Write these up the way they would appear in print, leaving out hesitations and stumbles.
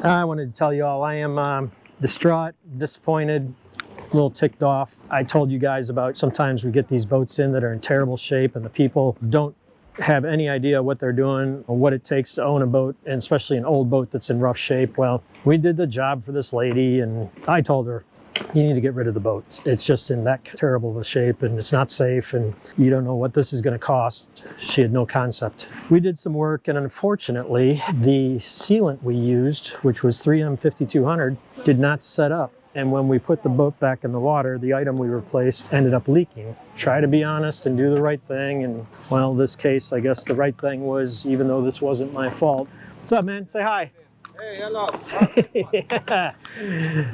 I wanted to tell you all I am distraught, disappointed, a little ticked off. I told you guys about sometimes we get these boats in that are in terrible shape and the people don't have any idea what they're doing or what it takes to own a boat, and especially an old boat that's in rough shape. Well, we did the job for this lady and I told her, you need to get rid of the boat. It's just in that terrible of a shape and it's not safe and you don't know what this is going to cost. She had no concept. We did some work and unfortunately the sealant we used, which was 3M 5200, did not set up. And when we put the boat back in the water, the item we replaced ended up leaking. Try to be honest and do the right thing. And well, this case, I guess the right thing was, even though this wasn't my fault. What's up, man? Say hi. Hey, hello. Yeah,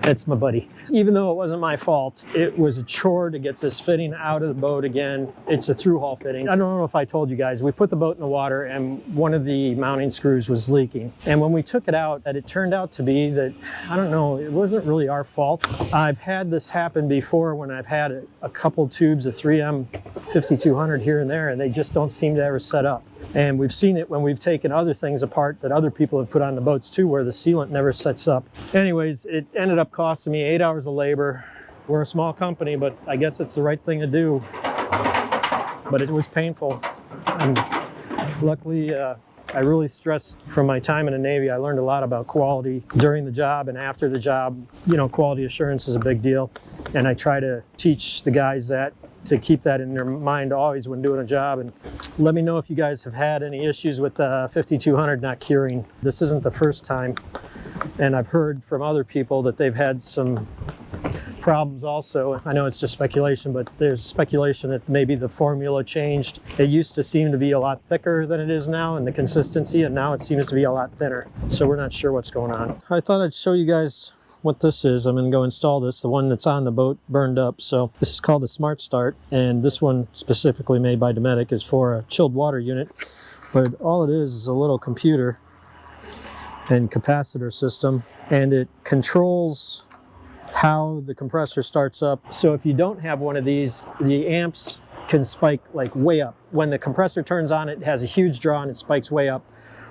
that's my buddy. Even though it wasn't my fault, it was a chore to get this fitting out of the boat again. It's a through hull fitting. I don't know if I told you guys, we put the boat in the water and one of the mounting screws was leaking. And when we took it out, it turned out to be that, I don't know, it wasn't really our fault. I've had this happen before when I've had a couple tubes of 3M 5200 here and there, and they just don't seem to ever set up. And we've seen it when we've taken other things apart that other people have put on the boats too, where the sealant never sets up. Anyways, it ended up costing me 8 hours of labor. We're a small company, but I guess it's the right thing to do. But it was painful. And luckily, I really stressed from my time in the Navy. I learned a lot about quality during the job and after the job. You know, quality assurance is a big deal. And I try to teach the guys that, to keep that in their mind always when doing a job. And let me know if you guys have had any issues with the 5200 not curing. This isn't the first time. And I've heard from other people that they've had some problems also. I know it's just speculation, but there's speculation that maybe the formula changed. It used to seem to be a lot thicker than it is now in the consistency, and now it seems to be a lot thinner. So we're not sure what's going on. I thought I'd show you guys what this is. I'm gonna go install this. The one that's on the boat burned up. So this is called a Smart Start, and this one specifically made by Dometic is for a chilled water unit. But all it is a little computer and capacitor system, and it controls how the compressor starts up. So if you don't have one of these, the amps can spike like way up. When the compressor turns on, it has a huge draw and it spikes way up.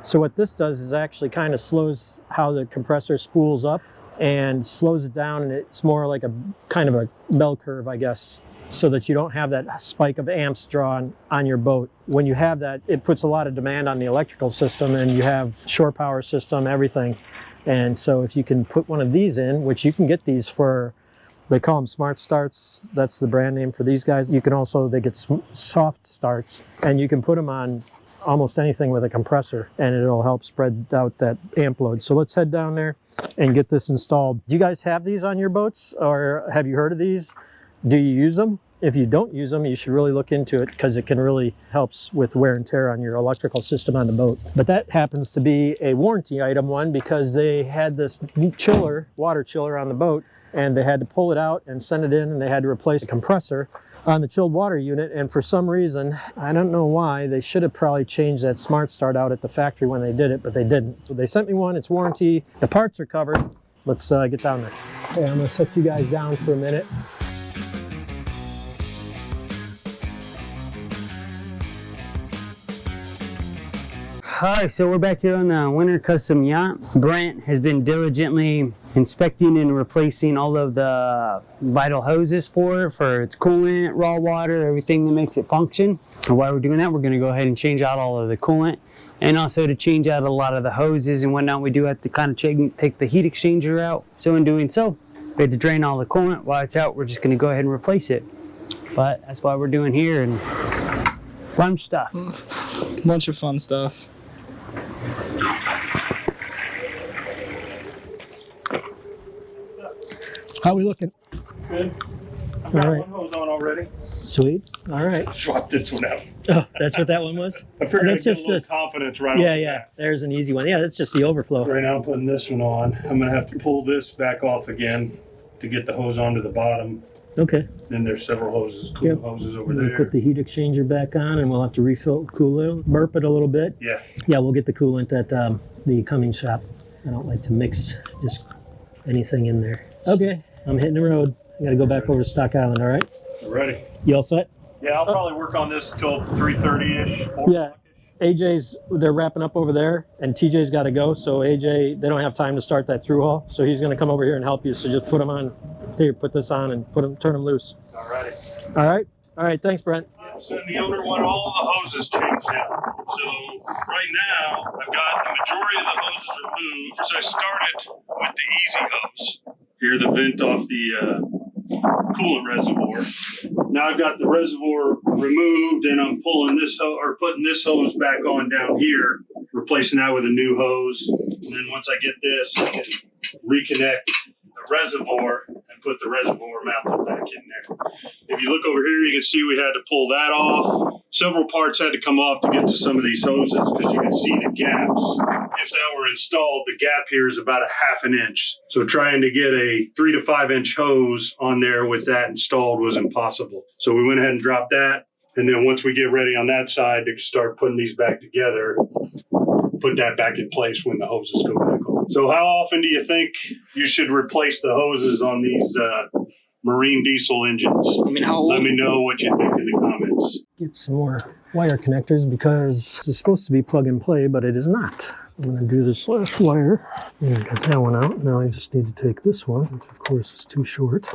So what this does is actually kind of slows how the compressor spools up and slows it down, and it's more like a kind of a bell curve, I guess, so that you don't have that spike of amps drawn on your boat. When you have that, it puts a lot of demand on the electrical system, and you have shore power system, everything. And so if you can put one of these in, which you can get these for, they call them Smart Starts, that's the brand name for these guys. You can also, they get soft starts, and you can put them on almost anything with a compressor, and it'll help spread out that amp load. So let's head down there and get this installed. Do you guys have these on your boats, or have you heard of these? Do you use them? If you don't use them, you should really look into it, because it can really helps with wear and tear on your electrical system on the boat. But that happens to be a warranty item one, because they had this chiller, water chiller on the boat, and they had to pull it out and send it in, and they had to replace the compressor on the chilled water unit. And for some reason, I don't know why, they should have probably changed that Smart Start out at the factory when they did it, but they didn't. So they sent me one, it's warranty, the parts are covered. Let's get down there. Okay, I'm gonna set you guys down for a minute. Hi, so we're back here on the Winter Custom Yacht. Brent has been diligently inspecting and replacing all of the vital hoses for it, for its coolant, raw water, everything that makes it function. And while we're doing that, we're going to go ahead and change out all of the coolant, and also to change out a lot of the hoses and whatnot. We do have to kind of take the heat exchanger out. So in doing so, we have to drain all the coolant. While it's out, we're just going to go ahead and replace it. But that's what we're doing here, and fun stuff. Bunch of fun stuff. How are we looking? Good. I've All got right. one hose on already. Sweet. All right. Swap this one out. Oh, that's what that one was? I figured That's I'd get a just little confidence right Yeah, off the yeah. bat. There's an easy one. Yeah, that's just the overflow. Right now I'm putting this one on. I'm gonna have to pull this back off again to get the hose onto the bottom. Okay. Then there's several hoses, cool Yep. hoses over We'll there. put the heat exchanger back on, and we'll have to refill, cool it, burp it a little bit. Yeah. Yeah, we'll get the coolant at the Cummings shop. I don't like to mix just anything in there. Okay, I'm hitting the road. I gotta go back over to Stock Island, all right? Ready? You all set? Yeah, I'll probably work on this till 3:30-ish. Yeah. they're wrapping up over there, and TJ's got to go. So AJ, they don't have time to start that through haul. So he's going to come over here and help you. So just put them on. Here, put this on and turn them loose. All right. All right. All right. Thanks, Brent. So the owner want all the hoses changed out. So right now, I've got the majority of the hoses removed. So I started with the easy hose. Here, the vent off the coolant reservoir. Now I've got the reservoir removed, and I'm pulling this putting this hose back on down here, replacing that with a new hose. And then once I get this, I can reconnect the reservoir and put the reservoir mounted back in there. If you look over here, you can see we had to pull that off. Several parts had to come off to get to some of these hoses because you can see the gaps. If that were installed, the gap here is about a ½ an inch. So trying to get a 3 to 5 inch hose on there with that installed was impossible. So we went ahead and dropped that. And then once we get ready on that side to start putting these back together, put that back in place when the hoses go back on. So how often do you think you should replace the hoses on these marine diesel engines? I mean, how old? Let me know what you think in the comments. Get some more wire connectors because it's supposed to be plug and play, but it is not. I'm going to do this last wire. And got that one out. Now I just need to take this one, which of course is too short.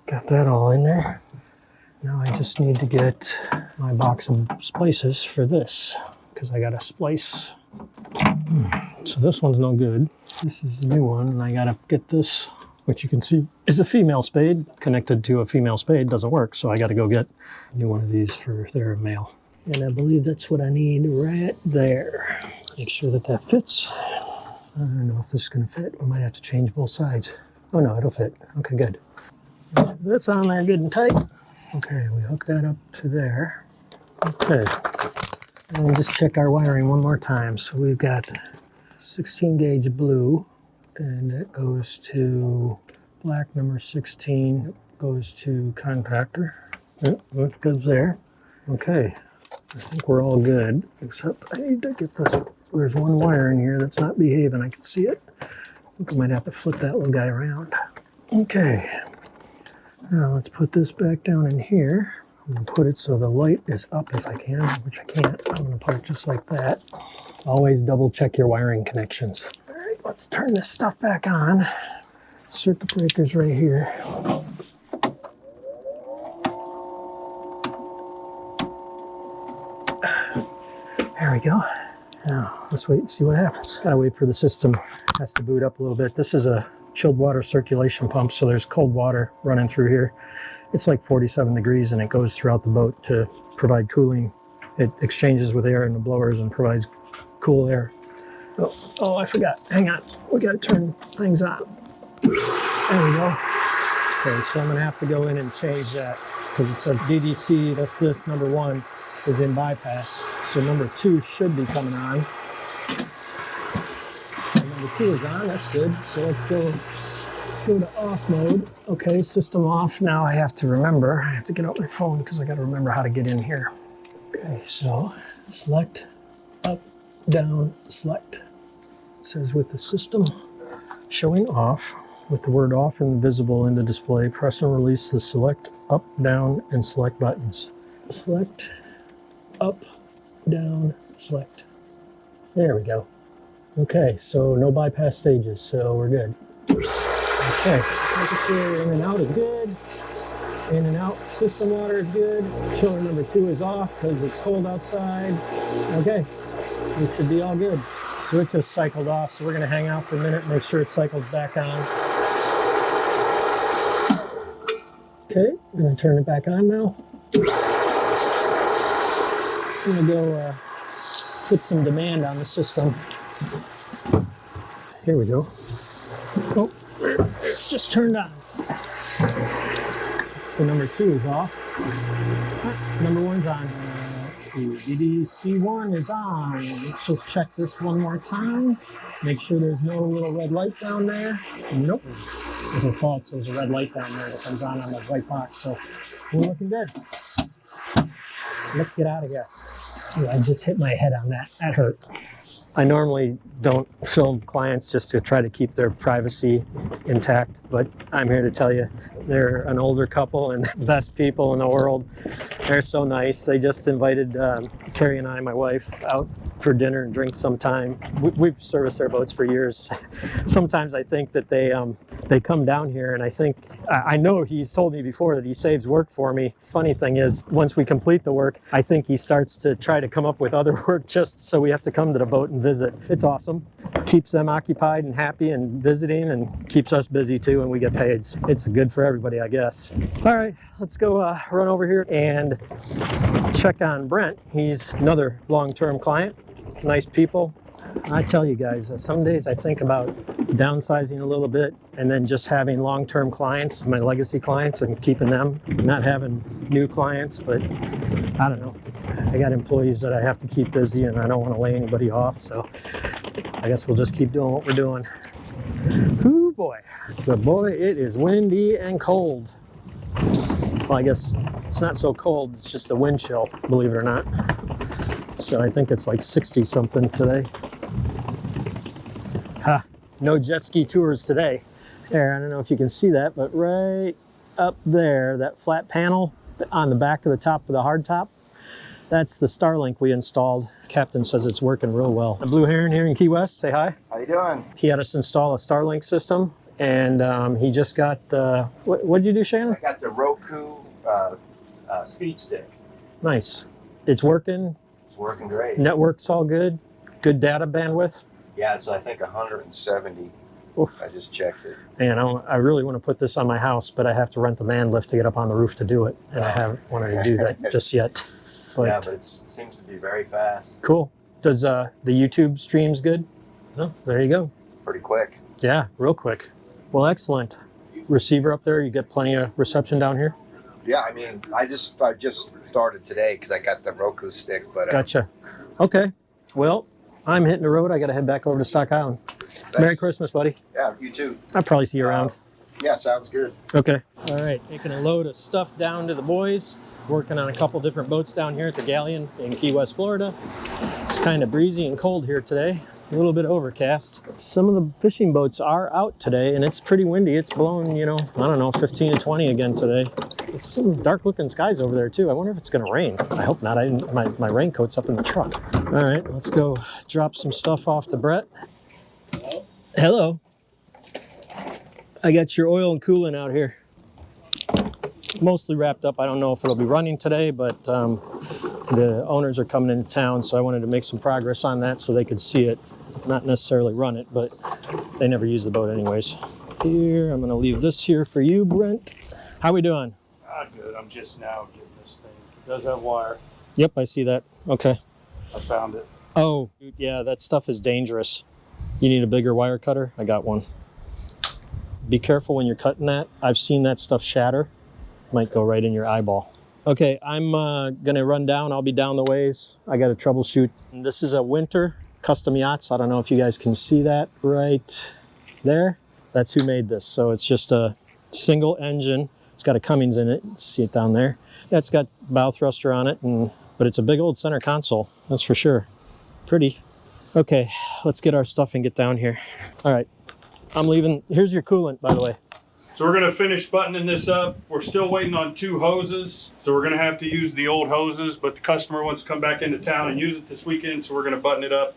Got that all in there. Now I just need to get my box of splices for this because I got to splice. So this one's no good. This is the new one, and I got to get this, which you can see is a female spade. Connected to a female spade doesn't work, so I got to go get a new one of these for their male. And I believe that's what I need right there. Make sure that that fits. I don't know if this is going to fit. We might have to change both sides. Oh no, it'll fit. Okay, good. That's on there good and tight. Okay, we hook that up to there. Okay, and we'll just check our wiring one more time. So we've got 16 gauge blue, and it goes to black number 16, goes to contactor. It goes there. Okay, I think we're all good, except I need to get this. There's one wire in here that's not behaving. I can see it. I think I might have to flip that little guy around. Okay. Now let's put this back down in here. I'm going to put it so the light is up if I can, which I can't. I'm going to put it just like that. Always double check your wiring connections. All right, let's turn this stuff back on. Circuit breaker's right here. There we go. Now let's wait and see what happens. Gotta wait for the system. It has to boot up a little bit. This is a chilled water circulation pump, so there's cold water running through here. It's like 47 degrees and it goes throughout the boat to provide cooling. It exchanges with air in the blowers and provides cool air. Oh, I forgot. Hang on. We got to turn things on. There we go. Okay, so I'm going to have to go in and change that because it's a DDC. That's this. Number 1 is in bypass. So number 2 should be coming on. Number 2 is on, that's good. So let's go to off mode. Okay, system off. Now I have to remember, I have to get out my phone because I got to remember how to get in here. Okay, so select, up, down, select. It says with the system showing off, with the word off invisible in the display, press and release the select, up, down, and select buttons. Select, up, down, select. There we go. Okay, so no bypass stages, so we're good. Okay, temperature in and out is good. In and out system water is good. Chiller number 2 is off because it's cold outside. Okay, we should be all good. Switch just cycled off, so we're gonna hang out for a minute, make sure it cycles back on. Okay, I'm gonna turn it back on now. I'm gonna go put some demand on the system. Here we go. Oh, it's just turned on. So number 2 is off. Number 1's on. Let's see, DDC1 is on. Let's just check this one more time. Make sure there's no little red light down there. Nope. It's a fault, so there's a red light down there that comes on the white box. So we're looking good. Let's get out of here. Ooh, I just hit my head on that. That hurt. I normally don't film clients just to try to keep their privacy intact, but I'm here to tell you they're an older couple and the best people in the world. They're so nice. They just invited Carrie and I, my wife, out for dinner and drinks sometime. We've serviced their boats for years. Sometimes I think that they come down here, and I know he's told me before that he saves work for me. Funny thing is, once we complete the work, I think he starts to try to come up with other work just so we have to come to the boat and visit. It's awesome. Keeps them occupied and happy and visiting, and keeps us busy too, and we get paid. It's good for everybody, I guess. All right, let's go run over here and check on Brent. He's another long-term client. Nice people. I tell you guys, some days I think about downsizing a little bit and then just having long-term clients, my legacy clients, and keeping them, not having new clients. But I don't know. I got employees that I have to keep busy, and I don't want to lay anybody off. So I guess we'll just keep doing what we're doing. Ooh boy, but boy, it is windy and cold. Well, I guess it's not so cold. It's just a wind chill, believe it or not. So I think it's like 60 something today. Ha, no jet ski tours today. There, I don't know if you can see that, but right up there, that flat panel on the back of the top of the hardtop, that's the Starlink we installed. Captain says it's working real well. The Blue Heron here in Key West, say hi. How you doing? He had us install a Starlink system, and he just got, what did you do, Shannon? I got the Roku speed stick. Nice. It's working. It's working great. Network's all good. Good data bandwidth. Yeah, it's I think 170. Oof. I just checked it. And I really want to put this on my house, but I have to rent a man lift to get up on the roof to do it. And I haven't wanted to do that just yet. But, yeah, but it seems to be very fast. Cool. Does the YouTube streams good? No, there you go. Pretty quick. Yeah, real quick. Well, excellent. Receiver up there, you get plenty of reception down here? Yeah, I mean, I just started today because I got the Roku stick. But Gotcha. Okay. Well, I'm hitting the road. I got to head back over to Stock Island. thanks. Merry Christmas, buddy. Yeah, you too. I'll probably see you around. Yeah, sounds good. Okay. All right. Taking a load of stuff down to the boys. Working on a couple different boats down here at the Galleon in Key West, Florida. It's kind of breezy and cold here today. A little bit overcast. Some of the fishing boats are out today, and it's pretty windy. It's blowing, I don't know, 15 to 20 again today. There's some dark looking skies over there too. I wonder if it's gonna rain. I hope not. My raincoat's up in the truck. All right, let's go drop some stuff off to Brett. Hello. I got your oil and coolant out here. Mostly wrapped up. I don't know if it'll be running today, but the owners are coming into town, so I wanted to make some progress on that so they could see it. Not necessarily run it, but they never use the boat anyways. Here, I'm gonna leave this here for you, Brent. How we doing? Good. I'm just now getting this thing. It does have wire. Yep, I see that. Okay. I found it. Oh, yeah, that stuff is dangerous. You need a bigger wire cutter? I got one. Be careful when you're cutting that. I've seen that stuff shatter. Might go right in your eyeball. Okay, I'm gonna run down. I'll be down the ways. I got to troubleshoot. And this is a Winter Custom Yachts. I don't know if you guys can see that right there. That's who made this. So it's just a single engine. It's got a Cummins in it. See it down there? Yeah, it's got bow thruster on it, but it's a big old center console. That's for sure. Pretty. Okay, let's get our stuff and get down here. All right, I'm leaving. Here's your coolant, by the way. So we're gonna finish buttoning this up. We're still waiting on 2 hoses. So we're gonna have to use the old hoses, but the customer wants to come back into town and use it this weekend, so we're gonna button it up.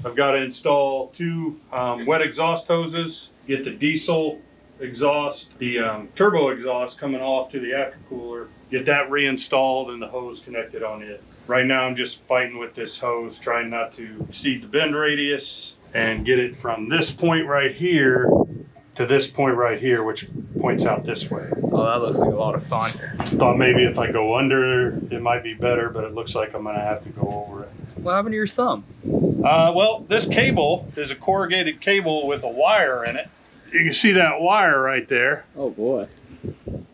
I've got to install 2 wet exhaust hoses, get the diesel exhaust, the turbo exhaust coming off to the aftercooler, get that reinstalled and the hose connected on it. Right now I'm just fighting with this hose, trying not to exceed the bend radius and get it from this point right here to this point right here, which points out this way. Oh, that looks like a lot of fun. Thought maybe if I go under, it might be better, but it looks like I'm gonna have to go over it. What happened to your thumb? Well, this cable is a corrugated cable with a wire in it. You can see that wire right there. Oh boy.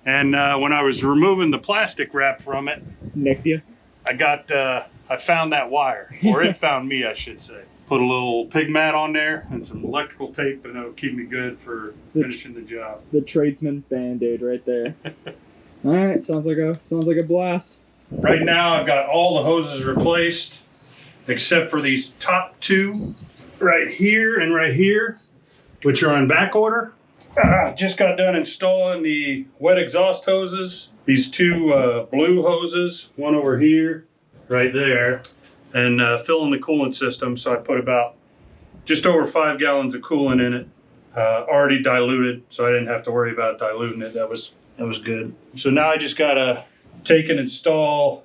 And when I was removing the plastic wrap from it, Nicked you? I found that wire, or it found me, I should say. Put a little pig mat on there and some electrical tape, and it'll keep me good for finishing the job. The tradesman band-aid right there. All right, sounds like a blast. Right now, I've got all the hoses replaced. except for these top two right here and right here, which are on back order. Just got done installing the wet exhaust hoses. These two blue hoses, one over here, right there, and filling the coolant system. So I put about just over 5 gallons of coolant in it, already diluted, so I didn't have to worry about diluting it. That was good. So now I just gotta take and install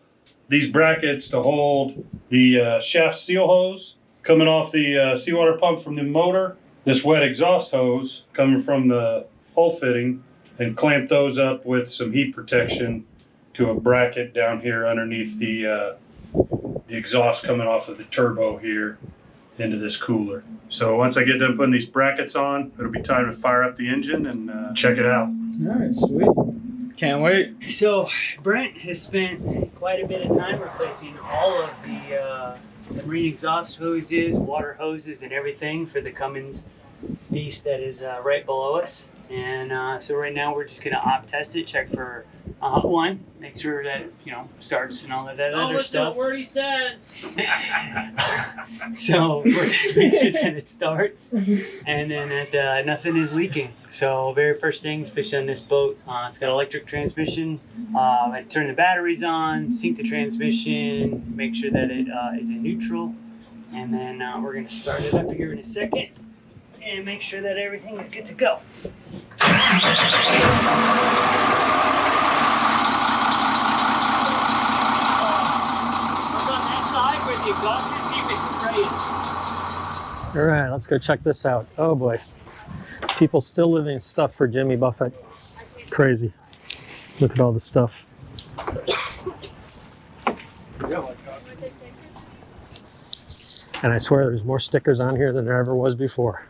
these brackets to hold the shaft seal hose coming off the seawater pump from the motor, this wet exhaust hose coming from the hull fitting, and clamp those up with some heat protection to a bracket down here underneath the exhaust coming off of the turbo here into this cooler. So once I get done putting these brackets on, it'll be time to fire up the engine and check it out. All right, sweet. Can't wait. So Brent has spent quite a bit of time replacing all of the marine exhaust hoses, water hoses, and everything for the Cummins beast that is right below us. And so right now we're just gonna op test it, check for one, make sure that starts and all of that other stuff. What he says. So we're gonna make sure that it starts, and then that nothing is leaking. So very first thing, especially on this boat, it's got electric transmission. I turn the batteries on, sync the transmission, make sure that it is in neutral, and then we're gonna start it up here in a second and make sure that everything is good to go. Look on that side where the exhaust is, see if it's spraying. All right, let's go check this out. Oh boy. People still living stuff for Jimmy Buffett. Crazy. Look at all the stuff. And I swear there's more stickers on here than there ever was before.